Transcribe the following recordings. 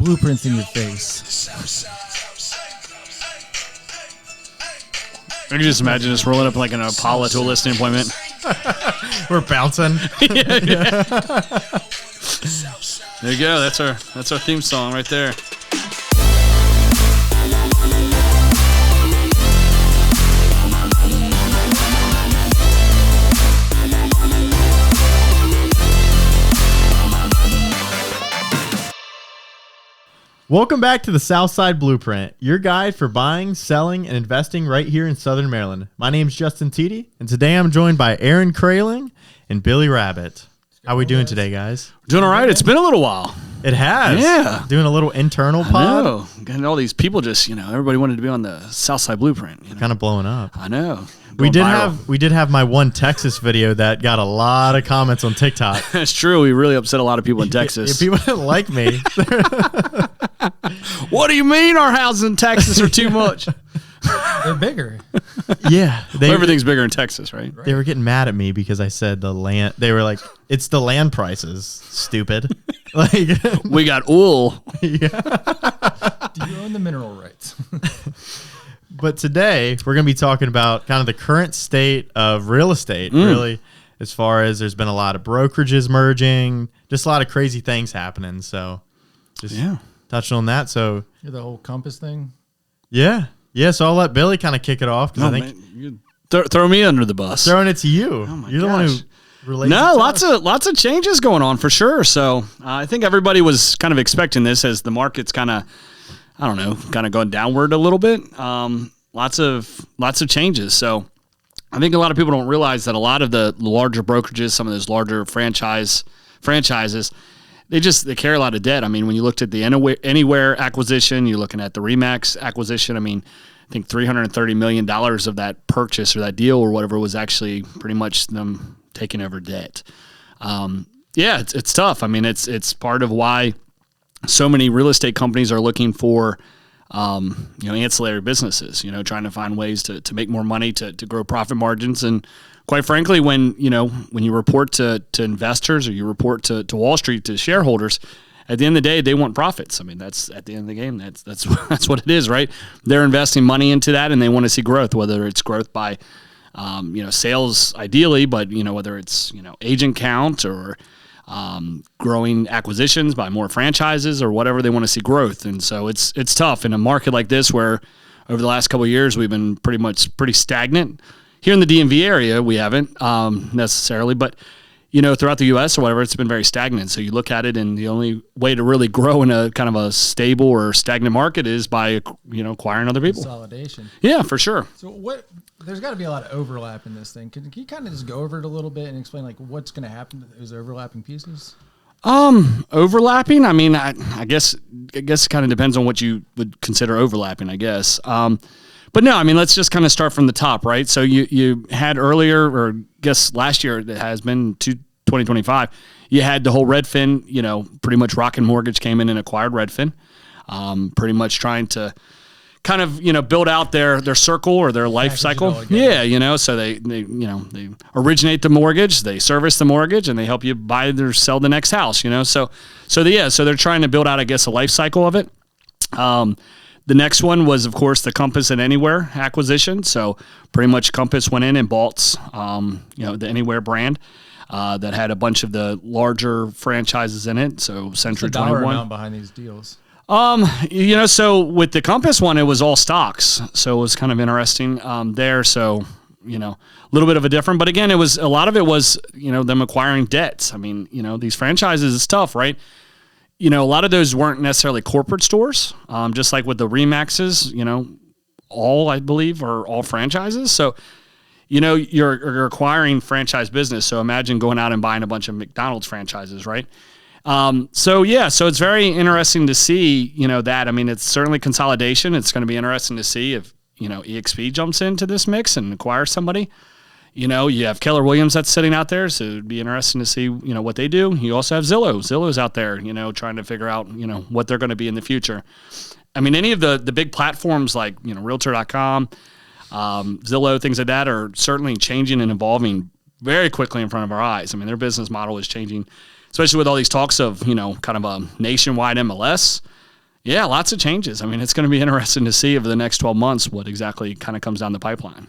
blueprints in your face. I can just imagine us rolling up like an Apollo to a listing appointment. We're bouncing. Yeah. There you go. That's our theme song right there. Welcome back to the Southside Blueprint, your guide for buying, selling, and investing right here in Southern Maryland. My name is Justin Teedy, and today I'm joined by Aaron Kraling and Billy Rabbit. How we doing today, guys? Doing all right. It's been a little while. It has. Yeah. Doing a little internal pod. I know. Getting all these people just, everybody wanted to be on the Southside Blueprint. Kind of blowing up. I know. We did have my one Texas video that got a lot of comments on TikTok. That's true. We really upset a lot of people in Texas. Yeah, people didn't like me. What do you mean our houses in Texas are too much? They're bigger. Yeah. Everything's bigger in Texas, right? They were getting mad at me because I said the land. They were like, it's the land prices, stupid. Like, we got oil. Yeah. Do you own the mineral rights? But today we're going to be talking about kind of the current state of real estate, really, as far as there's been a lot of brokerages merging, just a lot of crazy things happening. So just touching on that. So The whole Compass thing? Yeah. So I'll let Billy kind of kick it off. I think you throw me under the bus. Throwing it to you. Oh my You're the one who relates. No, lots of changes going on for sure. So I think everybody was kind of expecting this as the market's kind of, I don't know, kind of going downward a little bit. Lots of changes. So I think a lot of people don't realize that a lot of the larger brokerages, some of those larger franchises, they carry a lot of debt. I mean, when you looked at the Anywhere acquisition, you're looking at the Remax acquisition. I mean, I think $330 million of that purchase or that deal or whatever was actually pretty much them taking over debt. It's tough. I mean, it's part of why so many real estate companies are looking for, ancillary businesses, trying to find ways to make more money, to grow profit margins. And quite frankly, when you report to investors or you report to Wall Street, to shareholders, at the end of the day, they want profits. I mean, that's at the end of the game. That's what it is, right? They're investing money into that and they want to see growth, whether it's growth by, sales ideally, but, whether it's, agent count or, growing acquisitions by more franchises or whatever, they want to see growth. And so it's tough in a market like this where over the last couple of years we've been pretty stagnant. Here in the DMV area we haven't necessarily, but throughout the US or whatever, it's been very stagnant. So you look at it and the only way to really grow in a kind of a stable or stagnant market is by acquiring other people. Consolidation. Yeah, for sure. So there's got to be a lot of overlap in this thing. Can you kind of just go over it a little bit and explain like what's going to happen to those overlapping pieces? Overlapping. I mean, I guess it kind of depends on what you would consider overlapping, I guess. But no, I mean, let's just kind of start from the top, right? So you had earlier, or I guess last year, it has been 2025, you had the whole Redfin, pretty much Rocket Mortgage came in and acquired Redfin, pretty much trying to kind of, build out their circle or their life cycle. Yeah, so they originate the mortgage, they service the mortgage, and they help you buy or sell the next house, So they're trying to build out, I guess, a life cycle of it. The next one was, of course, the Compass and Anywhere acquisition. So pretty much Compass went in and bought, the Anywhere brand that had a bunch of the larger franchises in it. So Century 21. What's the dollar amount behind these deals? So with the Compass one, it was all stocks. So it was kind of interesting there. So, a little bit of a different, but again, a lot of it was, them acquiring debts. I mean, these franchises is tough, right? A lot of those weren't necessarily corporate stores, just like with the Remaxes, all, I believe, are all franchises. So, you're acquiring franchise business. So imagine going out and buying a bunch of McDonald's franchises, right? So it's very interesting to see, that. I mean, it's certainly consolidation. It's going to be interesting to see if, EXP jumps into this mix and acquires somebody. You have Keller Williams that's sitting out there, so it'd be interesting to see, what they do. You also have Zillow. Zillow's out there, trying to figure out, what they're going to be in the future. I mean, any of the big platforms like, Realtor.com, Zillow, things like that are certainly changing and evolving very quickly in front of our eyes. I mean, their business model is changing, especially with all these talks of, kind of a nationwide MLS. Yeah, lots of changes. I mean, it's going to be interesting to see over the next 12 months what exactly kind of comes down the pipeline.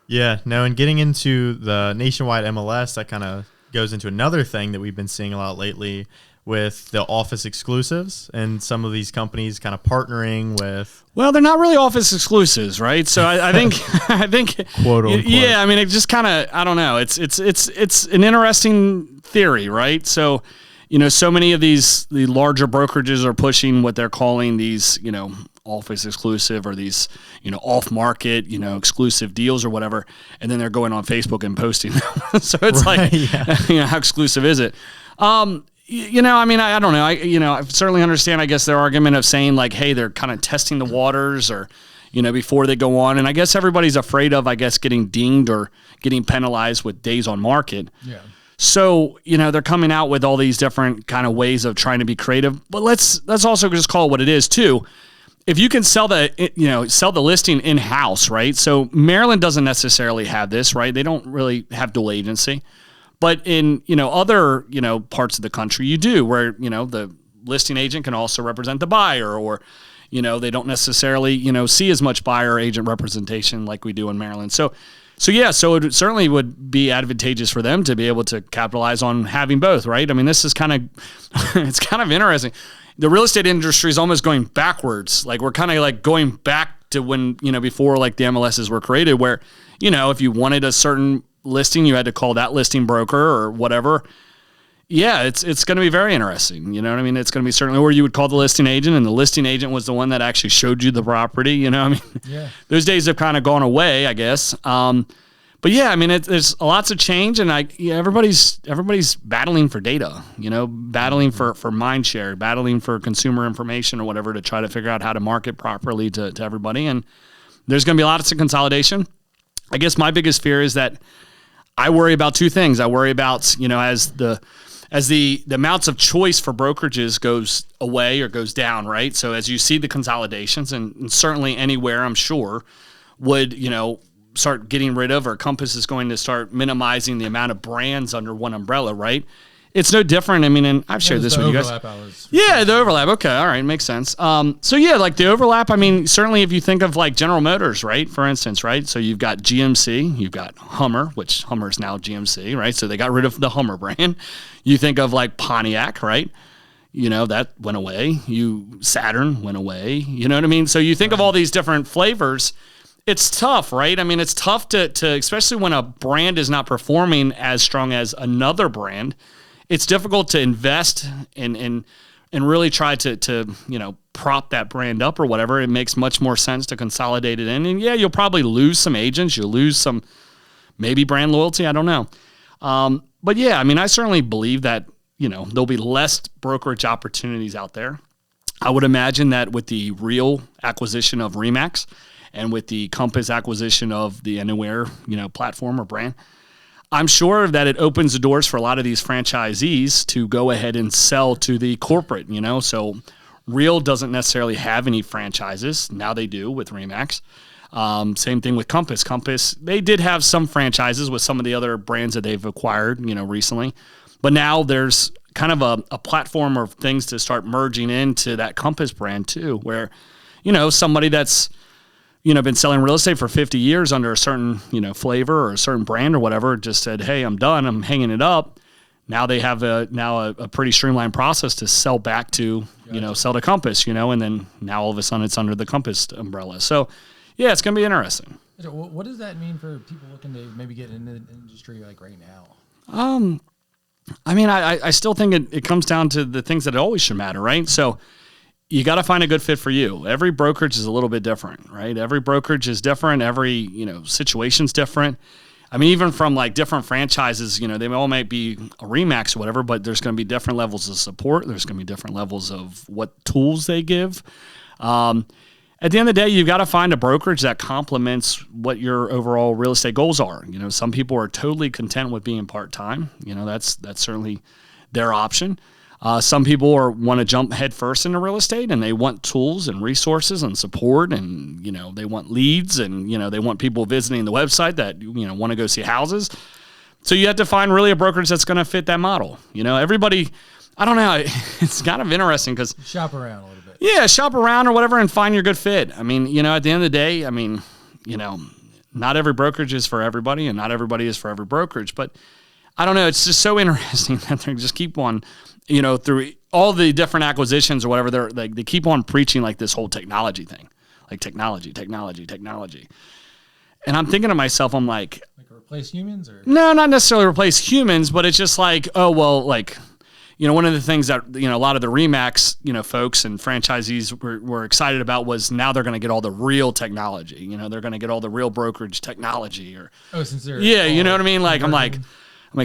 Yeah, no, and getting into the nationwide MLS, that kind of goes into another thing that we've been seeing a lot lately with the office exclusives and some of these companies kind of partnering with. Well, they're not really office exclusives, right? So I think, I think, quote unquote. Yeah, I mean, it just kind of, I don't know. It's an interesting theory, right? So, so many of the larger brokerages are pushing what they're calling these, office exclusive or these, off market, exclusive deals or whatever. And then they're going on Facebook and posting them. So it's how exclusive is it? I mean, I don't know. I certainly understand, I guess, their argument of saying like, hey, they're kind of testing the waters or, before they go on. And I guess everybody's afraid of, getting dinged or getting penalized with days on market. Yeah. So, they're coming out with all these different kind of ways of trying to be creative. But let's also just call it what it is too. If you can sell the listing in-house, right? So Maryland doesn't necessarily have this, right? They don't really have dual agency. But in, other, parts of the country, you do, where, the listing agent can also represent the buyer, or, they don't necessarily, see as much buyer agent representation like we do in Maryland. So it certainly would be advantageous for them to be able to capitalize on having both, right? I mean, this is it's kind of interesting. The real estate industry is almost going backwards. Like we're kind of like going back to when, before like the MLSs were created, where, if you wanted a certain listing, you had to call that listing broker or whatever. Yeah, it's going to be very interesting. You know what I mean? It's going to be certainly where you would call the listing agent, and the listing agent was the one that actually showed you the property. Yeah. Those days have kind of gone away, I guess. But yeah, I mean, there's lots of change, and everybody's battling for data. Battling for mind share, battling for consumer information or whatever to try to figure out how to market properly to everybody. And there's going to be lots of consolidation. I guess my biggest fear is that I worry about two things. I worry about, as the amounts of choice for brokerages goes away or goes down, right? So as you see the consolidations, and certainly anywhere, I'm sure, would, start getting rid of, or Compass is going to start minimizing the amount of brands under one umbrella, right? It's no different. I mean, and I've shared this with you guys. Yeah, the overlap. Okay, all right, makes sense. So yeah, like the overlap. I mean, certainly if you think of like General Motors, right, for instance, right. So you've got GMC, you've got Hummer, which Hummer is now GMC, right. So they got rid of the Hummer brand. You think of like Pontiac, right. That went away. Saturn went away. You know what I mean? So you think of all these different flavors. It's tough, right? I mean, it's tough to especially when a brand is not performing as strong as another brand. It's difficult to invest and really try to prop that brand up or whatever. It makes much more sense to consolidate it in. And yeah, you'll probably lose some agents. You'll lose some maybe brand loyalty. I don't know. But yeah, I mean, I certainly believe that, there'll be less brokerage opportunities out there. I would imagine that with the Real acquisition of Remax and with the Compass acquisition of the Anywhere, platform or brand, I'm sure that it opens the doors for a lot of these franchisees to go ahead and sell to the corporate, So Real doesn't necessarily have any franchises. Now they do with Remax. Same thing with Compass. Compass, they did have some franchises with some of the other brands that they've acquired, recently. But now there's kind of a platform of things to start merging into that Compass brand too, where, somebody that's been selling real estate for 50 years under a certain, flavor or a certain brand or whatever, just said, hey, I'm done. I'm hanging it up. Now they have a pretty streamlined process to sell back to, sell to Compass, and then now all of a sudden it's under the Compass umbrella. So yeah, it's going to be interesting. What does that mean for people looking to maybe get into the industry like right now? I mean, I still think it comes down to the things that always should matter, right? So you got to find a good fit for you. Every brokerage is a little bit different, right? Every brokerage is different. Every, situation's different. I mean, even from like different franchises, they all might be a Remax or whatever, but there's going to be different levels of support. There's going to be different levels of what tools they give. At the end of the day, you've got to find a brokerage that complements what your overall real estate goals are. Some people are totally content with being part-time. That's certainly their option. Some people want to jump headfirst into real estate, and they want tools and resources and support, and they want leads, and they want people visiting the website that want to go see houses. So you have to find really a brokerage that's going to fit that model. Everybody, I don't know. It's kind of interesting because Shop around a little bit. yeah, shop around or whatever and find your good fit. I mean, at the end of the day, I mean, not every brokerage is for everybody and not everybody is for every brokerage, but I don't know. It's just so interesting that they just keep on, through all the different acquisitions or whatever, they keep on preaching like this whole technology thing, like technology. And I'm thinking to myself, I'm like replace humans or no, not necessarily replace humans, but it's just like, oh, well, like, one of the things that, a lot of the RE/MAX, folks and franchisees were excited about was now they're going to get all the real technology. They're going to get all the real brokerage technology since they're yeah, you know what I mean? Like, I'm like,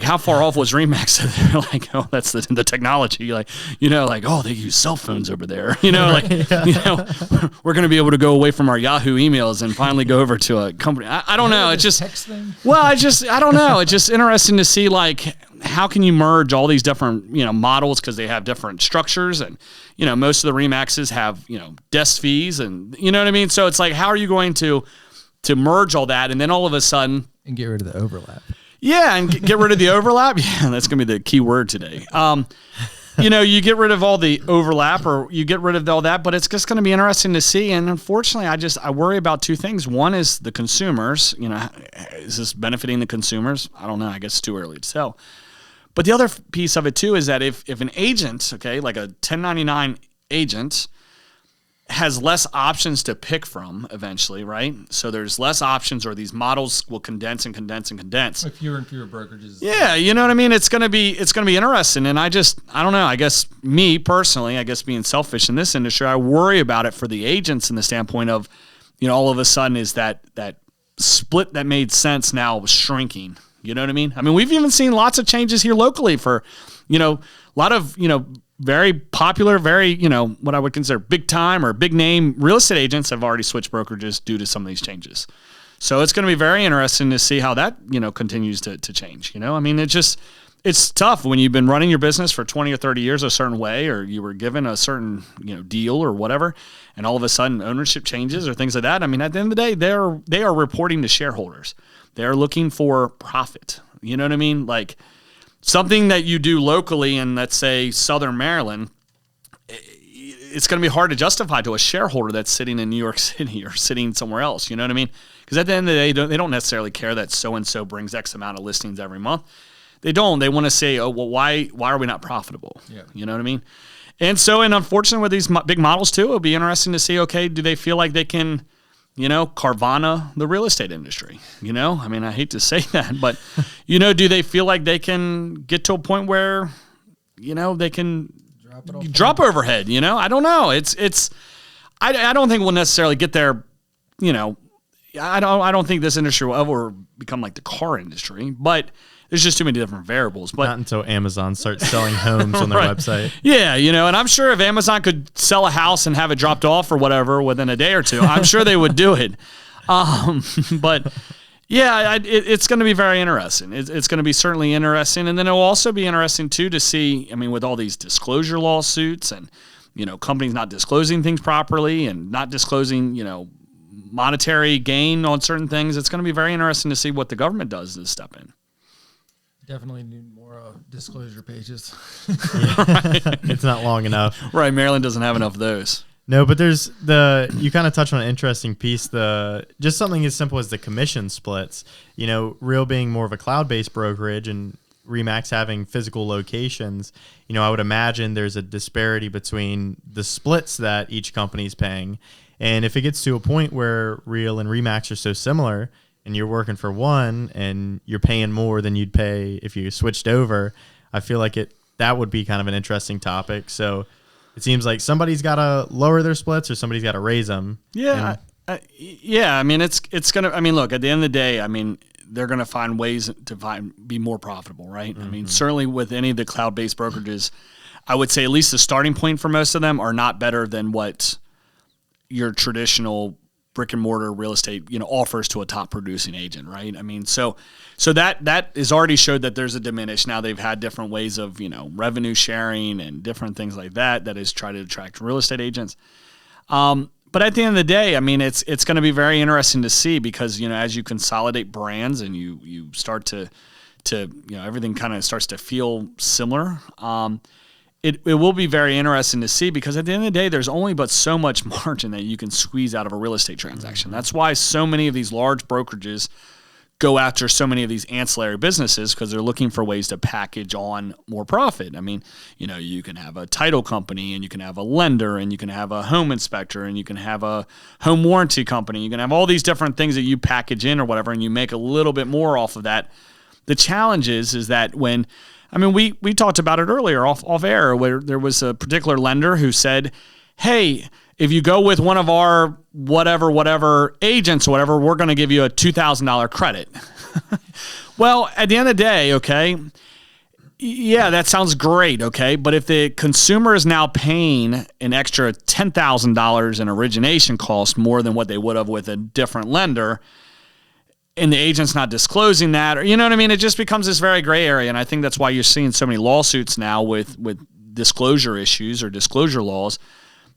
how far off was RE/MAX? They're like, oh, that's the technology. Like, oh, they use cell phones over there. We're going to be able to go away from our Yahoo emails and finally go over to a company. I don't know. It's just, text thing? well, I don't know. It's just interesting to see, like, how can you merge all these different, models because they have different structures and, most of the RE/MAXs have, desk fees and, you know what I mean? So it's like, how are you going to merge all that? And then all of a sudden. And get rid of the overlap. Yeah, and get rid of the overlap. Yeah, that's going to be the key word today. You get rid of all the overlap or you get rid of all that, but it's just going to be interesting to see. And unfortunately, I worry about two things. One is the consumers. Is this benefiting the consumers? I don't know. I guess it's too early to tell. But the other piece of it, too, is that if an agent, okay, like a 1099 agent, has less options to pick from eventually, right? So there's less options or these models will condense and condense and condense. Like fewer and fewer brokerages. Yeah, you know what I mean? It's gonna be interesting. And I don't know, I guess me personally, being selfish in this industry, I worry about it for the agents in the standpoint of, all of a sudden is that split that made sense now shrinking. You know what I mean? I mean, we've even seen lots of changes here locally for, a lot of, very popular, very, what I would consider big time or big name real estate agents have already switched brokerages due to some of these changes. So it's going to be very interesting to see how that, continues to change. I mean, it's tough when you've been running your business for 20 or 30 years a certain way, or you were given a certain, deal or whatever, and all of a sudden ownership changes or things like that. I mean, at the end of the day, they are reporting to shareholders. They're looking for profit. You know what I mean? Like, something that you do locally in, let's say, Southern Maryland, it's going to be hard to justify to a shareholder that's sitting in New York City or sitting somewhere else. You know what I mean? Because at the end of the day, they don't necessarily care that so-and-so brings X amount of listings every month. They don't. They want to say, oh, well, why are we not profitable? Yeah. You know what I mean? And unfortunately, with these big models, too, it'll be interesting to see, okay, do they feel like they can, Carvana the real estate industry? I mean, I hate to say that, but, do they feel like they can get to a point where, they can drop overhead? I don't know. I don't think we'll necessarily get there. I don't think this industry will ever become like the car industry, but there's just too many different variables. But not until Amazon starts selling homes on their right. website. Yeah, and I'm sure if Amazon could sell a house and have it dropped off or whatever within a day or two, I'm sure they would do it. But yeah, it's going to be very interesting. It's going to be certainly interesting. And then it'll also be interesting too to see, I mean, with all these disclosure lawsuits and, companies not disclosing things properly and not disclosing, monetary gain on certain things, it's going to be very interesting to see what the government does to step in. Definitely need more disclosure pages. It's not long enough. Right, Maryland doesn't have enough of those. No, but there's you kind of touched on an interesting piece, just something as simple as the commission splits. Real being more of a cloud-based brokerage and RE/MAX having physical locations, I would imagine there's a disparity between the splits that each company's paying. And if it gets to a point where Real and RE/MAX are so similar, and you're working for one and you're paying more than you'd pay if you switched over, I feel like that would be kind of an interesting topic. So it seems like somebody's got to lower their splits or somebody's got to raise them. Yeah. I mean, it's going to, I mean, look, at the end of the day, I mean, they're going to find ways to be more profitable, right? Mm-hmm. I mean, certainly with any of the cloud-based brokerages, I would say at least the starting point for most of them are not better than what your traditional brick and mortar real estate, offers to a top producing agent, right? I mean, so that is already showed that there's a diminish. Now they've had different ways of, revenue sharing and different things like that is try to attract real estate agents. But at the end of the day, I mean, it's going to be very interesting to see because, as you consolidate brands and you start to everything kind of starts to feel similar. it will be very interesting to see, because at the end of the day, there's only but so much margin that you can squeeze out of a real estate transaction. That's why so many of these large brokerages go after so many of these ancillary businesses, because they're looking for ways to package on more profit. I mean, you can have a title company, and you can have a lender, and you can have a home inspector, and you can have a home warranty company. You can have all these different things that you package in or whatever, and you make a little bit more off of that. The challenge is that we talked about it earlier off air, where there was a particular lender who said, hey, if you go with one of our whatever agents or whatever, we're going to give you a $2,000 credit. Well, at the end of the day, okay, yeah, that sounds great, okay, but if the consumer is now paying an extra $10,000 in origination cost more than what they would have with a different lender, and the agent's not disclosing that, or you know what I mean? It just becomes this very gray area, and I think that's why you're seeing so many lawsuits now with disclosure issues or disclosure laws,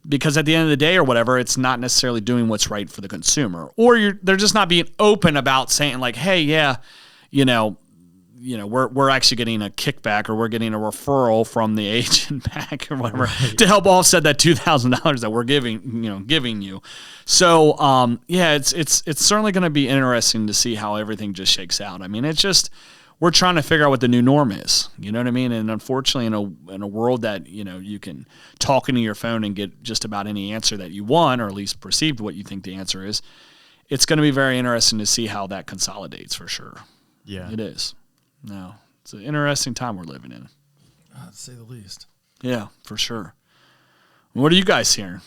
because at the end of the day or whatever, it's not necessarily doing what's right for the consumer, or they're just not being open about saying like, hey, yeah, we're actually getting a kickback, or we're getting a referral from the agent back or whatever, right, to help offset that $2,000 that we're giving you. So, it's certainly going to be interesting to see how everything just shakes out. I mean, we're trying to figure out what the new norm is. You know what I mean? And unfortunately, in a world that, you can talk into your phone and get just about any answer that you want, or at least perceived what you think the answer is, it's going to be very interesting to see how that consolidates for sure. Yeah. It is. No, it's an interesting time we're living in. To say the least. Yeah, for sure. What are you guys hearing?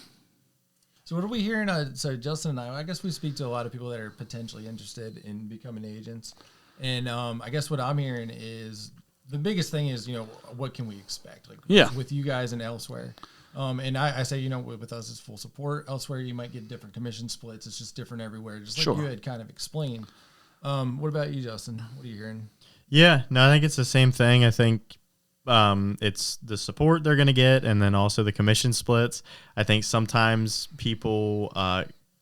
So what are we hearing? So Justin and I guess we speak to a lot of people that are potentially interested in becoming agents. And I guess what I'm hearing is the biggest thing is, what can we expect? With you guys and elsewhere. And I say, with us, it's full support. Elsewhere, you might get different commission splits. It's just different everywhere, just like you had kind of explained. What about you, Justin? What are you hearing? Yeah, no, I think it's the same thing. I think it's the support they're going to get, and then also the commission splits. I think sometimes people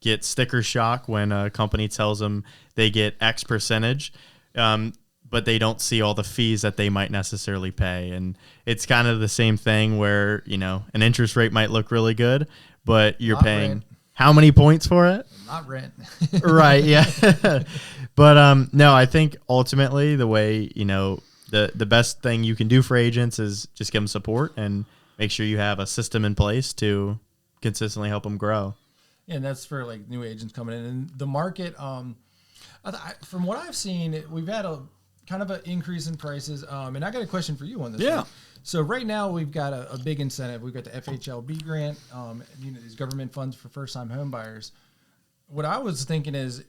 get sticker shock when a company tells them they get X percentage, but they don't see all the fees that they might necessarily pay. And it's kind of the same thing where, an interest rate might look really good, but you're paying rent. How many points for it? Not rent. Right, yeah. But no, I think ultimately the way, the best thing you can do for agents is just give them support and make sure you have a system in place to consistently help them grow. Yeah, and that's for like new agents coming in. And the market, from what I've seen, we've had a kind of an increase in prices. And I got a question for you on this. Yeah. One. So right now we've got a big incentive. We've got the FHLB grant, these government funds for first-time home buyers. What I was thinking is,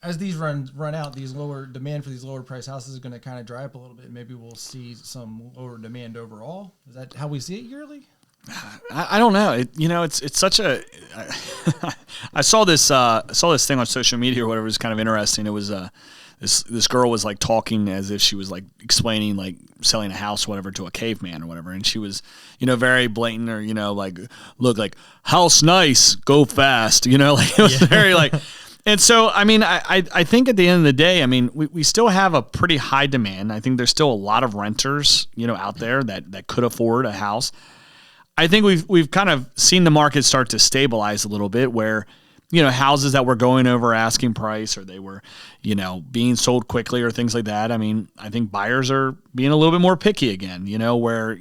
as these run out, these lower demand for these lower price houses is going to kind of dry up a little bit. Maybe we'll see some lower demand overall. Is that how we see it yearly? I don't know. It's such a. I saw this thing on social media or whatever. It was kind of interesting. It was this girl was like talking as if she was like explaining like selling a house or whatever to a caveman or whatever, and she was very blatant, or like, look, like, house nice, go fast, like it was very like. And so, I mean, I think at the end of the day, I mean, we still have a pretty high demand. I think there's still a lot of renters, out there that could afford a house. I think we've kind of seen the market start to stabilize a little bit, where, houses that were going over asking price, or they were, being sold quickly or things like that. I mean, I think buyers are being a little bit more picky again, where,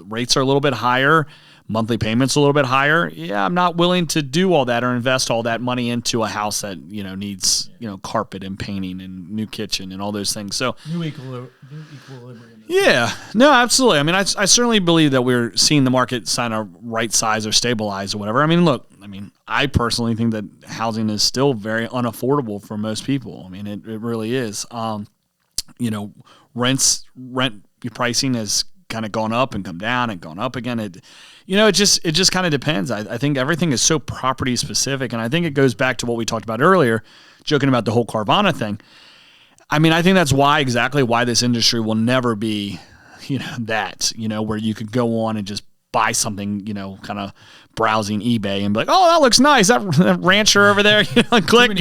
rates are a little bit higher, monthly payments a little bit higher. Yeah, I'm not willing to do all that or invest all that money into a house that, needs, carpet and painting and new kitchen and all those things. So new equilibrium. Yeah, no, absolutely. I mean, I certainly believe that we're seeing the market sign a right size or stabilize or whatever. I mean, look, I personally think that housing is still very unaffordable for most people. I mean, it really is. Rent pricing has kind of gone up and come down and gone up again. It just kind of depends. I think everything is so property specific, and I think it goes back to what we talked about earlier, joking about the whole Carvana thing. I mean, I think that's exactly why this industry will never be, where you could go on and just buy something, kind of browsing eBay and be like, oh, that looks nice. That rancher over there, click,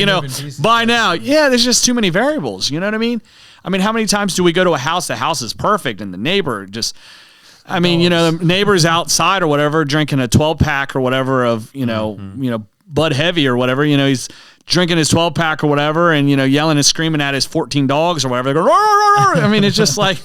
buy now. Yeah, there's just too many variables. You know what I mean? I mean, how many times do we go to a house? The house is perfect, and the neighbor just I mean, you know, the neighbors outside or whatever drinking a 12-pack or whatever of, you know, Bud Heavy or whatever, you know, he's drinking his 12-pack or whatever and, you know, yelling and screaming at his 14 dogs or whatever. They go, roar, roar, roar. I mean, it's just like,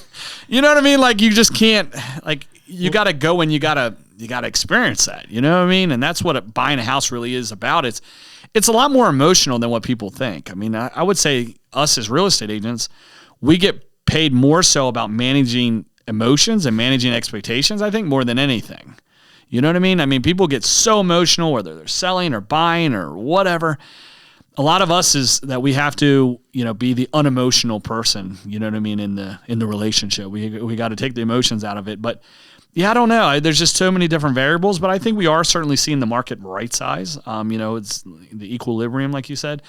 you know what I mean? Like, you just can't, like, you got to go and you got to experience that. You know what I mean? And that's what buying a house really is about. It's a lot more emotional than what people think. I mean, I would say us as real estate agents, we get paid more so about managing emotions and managing expectations, I think, more than anything. You know what I mean? I mean, people get so emotional, whether they're selling or buying or whatever. A lot of us is that we have to, you know, be the unemotional person, you know what I mean, in the relationship. We got to take the emotions out of it. But yeah, I don't know. There's just so many different variables, but I think we are certainly seeing the market right size. You know, it's the equilibrium, like you said.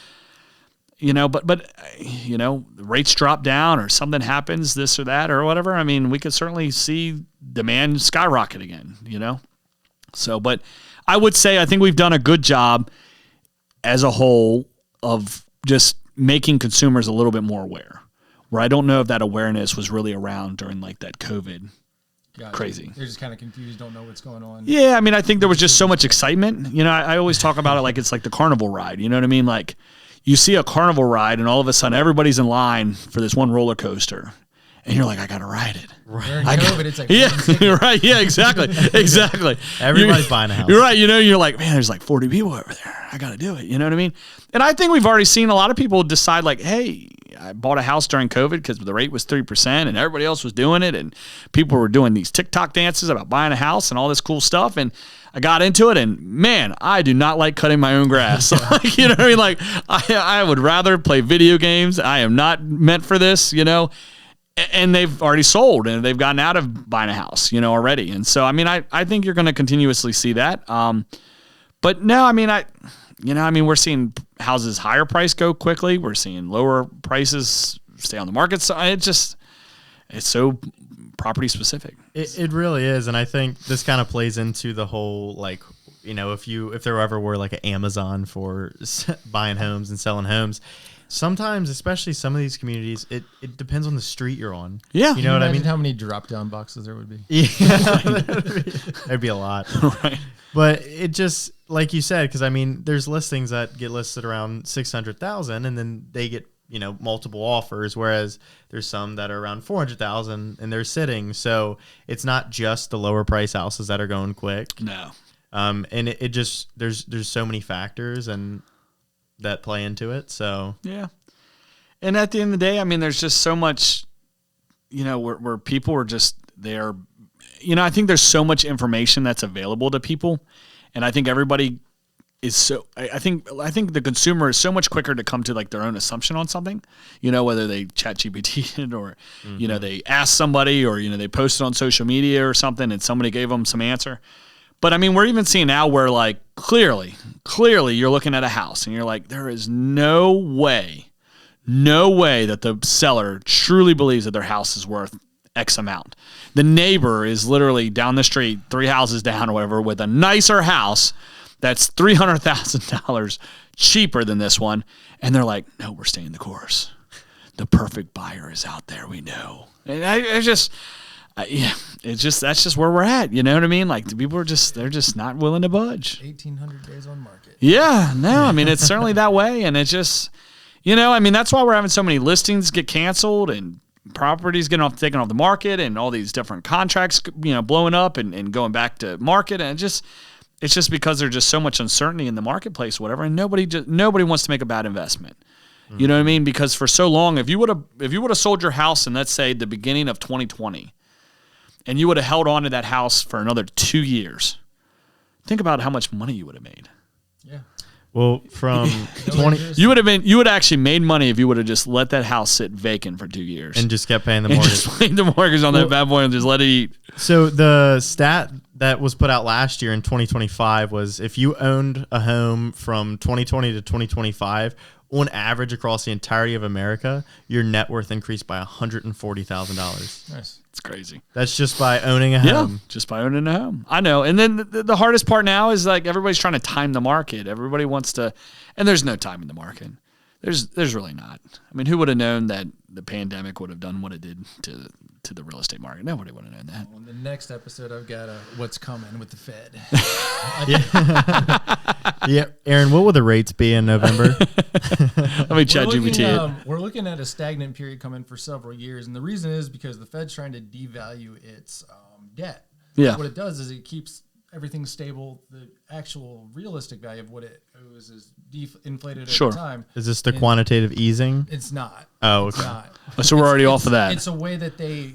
You know, but you know, the rates drop down or something happens, this or that or whatever. I mean, we could certainly see demand skyrocket again, you know? So, but I would say I think we've done a good job as a whole of just making consumers a little bit more aware, where I don't know if that awareness was really around during like that COVID. Gotcha. Crazy. They're just kind of confused, don't know what's going on. Yeah, I mean, I think there was just so much excitement. You know, I always talk about it like it's like the carnival ride. You know what I mean? Like, you see a carnival ride and all of a sudden everybody's in line for this one roller coaster. And you're like, I got to ride it. During COVID, it's like, yeah, right. Yeah, exactly. Exactly. Everybody's buying a house. You're right. You know, you're like, man, there's like 40 people over there. I got to do it. You know what I mean? And I think we've already seen a lot of people decide like, hey, I bought a house during COVID because the rate was 3% and everybody else was doing it. And people were doing these TikTok dances about buying a house and all this cool stuff. And I got into it, and man, I do not like cutting my own grass. Like, you know what I mean? Like, I would rather play video games. I am not meant for this, you know. And they've already sold, and they've gotten out of buying a house, you know, already. And so, I mean, I think you're going to continuously see that. But no, I mean, we're seeing houses higher price go quickly. We're seeing lower prices stay on the market. So it's so property specific. It really is, and I think this kind of plays into the whole, like, you know, if there ever were like an Amazon for buying homes and selling homes, sometimes, especially some of these communities, it depends on the street you're on. Yeah, you know what I mean. How many drop down boxes there would be? Yeah, there'd be a lot. Right. But it just, like you said, because I mean, there's listings that get listed around 600,000, and then they get, you know, multiple offers, whereas there's some that are around 400,000 and they're sitting. So it's not just the lower price houses that are going quick. No. And it just, there's so many factors and that play into it. So yeah. And at the end of the day, I mean, there's just so much, you know, where people are just there. You know, I think there's so much information that's available to people, and I think everybody is so. I think the consumer is so much quicker to come to like their own assumption on something. You know, whether they chat GPT it or you know, they ask somebody, or you know, they post it on social media or something, and somebody gave them some answer. But I mean, we're even seeing now where like clearly you're looking at a house and you're like, there is no way that the seller truly believes that their house is worth X amount. The neighbor is literally down the street, 3 houses down or whatever, with a nicer house that's $300,000 cheaper than this one. And they're like, no, we're staying the course. The perfect buyer is out there, we know. And that's just where we're at. You know what I mean? Like, the people are they're just not willing to budge. 1,800 days on market. Yeah, no, I mean, it's certainly that way. And it's just, you know, I mean, that's why we're having so many listings get canceled and properties taken off the market, and all these different contracts, you know, blowing up and going back to market. And it's just because there's just so much uncertainty in the marketplace, whatever. And nobody wants to make a bad investment. You know what I mean? Because for so long, if you would have sold your house in, let's say, the beginning of 2020, and you would have held on to that house for another 2 years, think about how much money you would have made. Yeah. Well, from 20, you would have actually made money if you would have just let that house sit vacant for 2 years and just kept paying the mortgage. Just paid the mortgage on that bad boy and just let it eat. So the stat that was put out last year in 2025 was if you owned a home from 2020 to 2025, on average across the entirety of America, your net worth increased by $140,000. Nice. It's crazy. That's just by owning a home. Yeah, just by owning a home. I know. And then the hardest part now is like everybody's trying to time the market. Everybody wants to, and there's no time in the market. There's really not. I mean, who would have known that the pandemic would have done what it did to the real estate market? Nobody would have known that. Well, in the next episode, I've got what's coming with the Fed. Yeah, Aaron, what will the rates be in November? Let me chat GPT it. We're looking at a stagnant period coming for several years, and the reason is because the Fed's trying to devalue its debt. Yeah. What it does is it keeps everything stable. The actual realistic value of what it owes is inflated over time. Is this the quantitative easing? It's not. Oh, it's okay. not. So we're already off of that. It's a way that they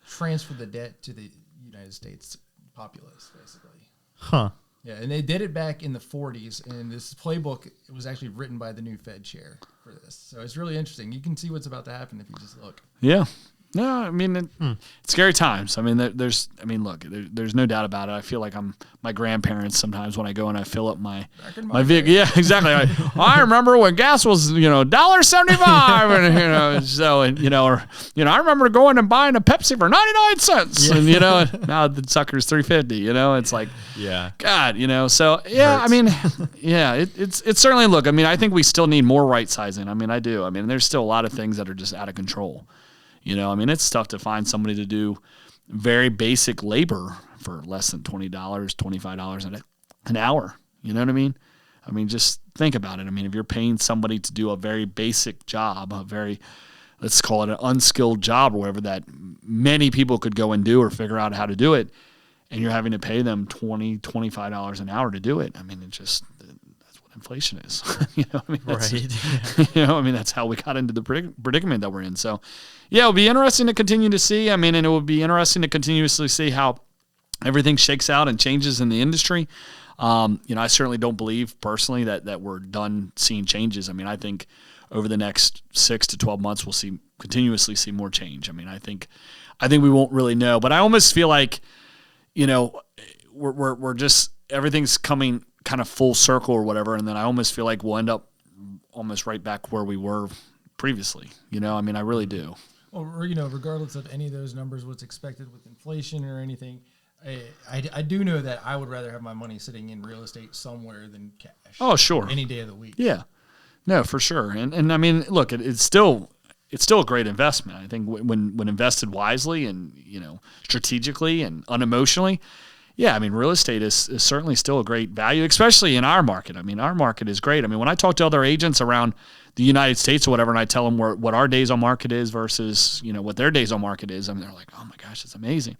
transfer the debt to the United States populace, basically. Huh. Yeah, and they did it back in the 40s, and this playbook it was actually written by the new Fed chair for this. So it's really interesting. You can see what's about to happen if you just look. Yeah. No, I mean, it's scary times. I mean, there's no doubt about it. I feel like I'm my grandparents sometimes when I go and I fill up my vehicle. Yeah, exactly. I remember when gas was, $1.75 and, so, I remember going and buying a Pepsi for 99 cents and, now the sucker's $3.50, it's like, yeah, God, so yeah, I mean, yeah, it's certainly, look, I mean, I think we still need more right sizing. I mean, I do. I mean, there's still a lot of things that are just out of control. I mean, it's tough to find somebody to do very basic labor for less than $20, $25 an hour. You know what I mean? I mean, just think about it. I mean, if you're paying somebody to do a very basic job, let's call it an unskilled job or whatever that many people could go and do or figure out how to do it, and you're having to pay them $20, $25 an hour to do it. I mean, that's what inflation is. I mean, right. I mean, that's how we got into the predicament that we're in. So, yeah, it'll be interesting to continue to see. I mean, and it will be interesting to continuously see how everything shakes out and changes in the industry. I certainly don't believe personally that we're done seeing changes. I mean, I think over the next 6 to 12 months, we'll continuously see more change. I mean, I think we won't really know, but I almost feel like, we're just, everything's coming kind of full circle or whatever. And then I almost feel like we'll end up almost right back where we were previously. I mean, I really do. Well, regardless of any of those numbers, what's expected with inflation or anything, I do know that I would rather have my money sitting in real estate somewhere than cash. Oh, sure. Any day of the week. Yeah. No, for sure. And I mean, look, it's still a great investment. I think when invested wisely and, strategically and unemotionally, yeah, I mean, real estate is certainly still a great value, especially in our market. I mean, our market is great. I mean, when I talk to other agents around the United States or whatever, and I tell them what our days on market is versus, what their days on market is, I mean, they're like, oh my gosh, it's amazing.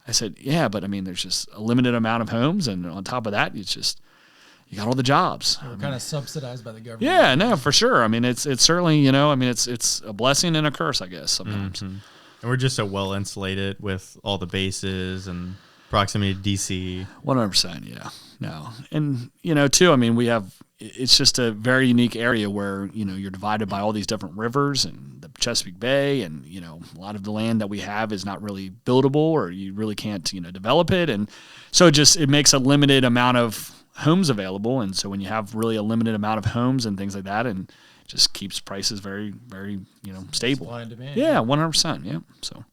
I said, yeah, but I mean, there's just a limited amount of homes. And on top of that, you got all the jobs. We're kind of subsidized by the government. Yeah, no, for sure. I mean, it's certainly, I mean, it's a blessing and a curse, I guess, sometimes. Mm-hmm. And we're just so well insulated with all the bases and proximity to DC. 100%, yeah. No. And, too, I mean, it's just a very unique area where, you're divided by all these different rivers and the Chesapeake Bay and, a lot of the land that we have is not really buildable or you really can't, develop it. And so it makes a limited amount of homes available. And so when you have really a limited amount of homes and things like that, and it just keeps prices very, very, stable. Supply and demand. Yeah, 100%, yeah. So.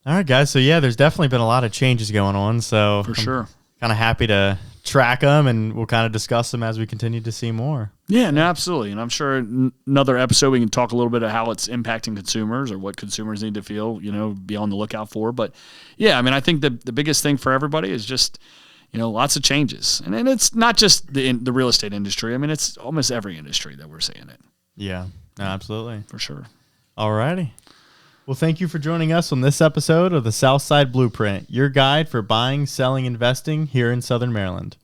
All right, guys. So, yeah, there's definitely been a lot of changes going on. So for sure. Kind of happy to track them, and we'll kind of discuss them as we continue to see more. Yeah, no, absolutely. And I'm sure another episode we can talk a little bit of how it's impacting consumers or what consumers need to feel, be on the lookout for. But, yeah, I mean, I think the biggest thing for everybody is just, lots of changes. And it's not just the real estate industry. I mean, it's almost every industry that we're seeing it. Yeah, no, absolutely. For sure. All righty. Well, thank you for joining us on this episode of the Southside Blueprint, your guide for buying, selling, investing here in Southern Maryland.